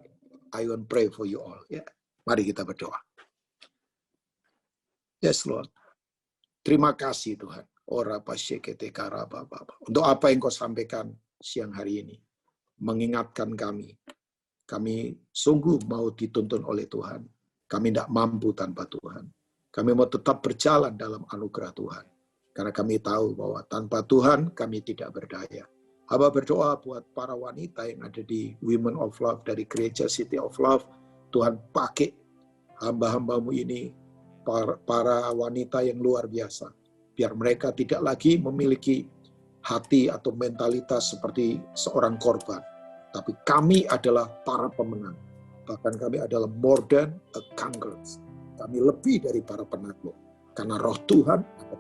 I want pray for you all. Ya, mari kita berdoa. Yes, Lord. Terima kasih Tuhan. Untuk apa yang kau sampaikan siang hari ini. Mengingatkan kami. Kami sungguh mau dituntun oleh Tuhan. Kami tidak mampu tanpa Tuhan. Kami mau tetap berjalan dalam anugerah Tuhan. Karena kami tahu bahwa tanpa Tuhan kami tidak berdaya. Hamba berdoa buat para wanita yang ada di Women of Love dari Gereja City of Love. Tuhan pakai hamba-hambamu ini, para wanita yang luar biasa. Biar mereka tidak lagi memiliki hati atau mentalitas seperti seorang korban. Tapi kami adalah para pemenang. Bahkan kami adalah more than a conquerors. Kami lebih dari para penakluk. Karena roh Tuhan ada.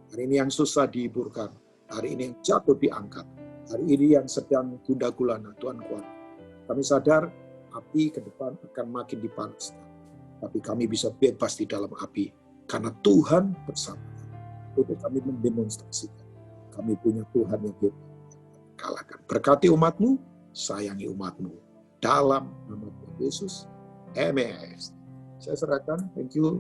Hari ini yang susah dihiburkan. Hari ini yang jatuh diangkat. Hari ini yang sedang gundah gulana, Tuhan kuat. Kami sadar api ke depan akan makin dipanaskan. Tapi kami bisa bebas di dalam api. Karena Tuhan bersama. Untuk kami mendemonstrasikan. Kami punya Tuhan yang hebat. Kalahkan. Berkati umat-Mu, sayangi umat-Mu. Dalam nama Tuhan Yesus. Amen. Saya serahkan. Thank you.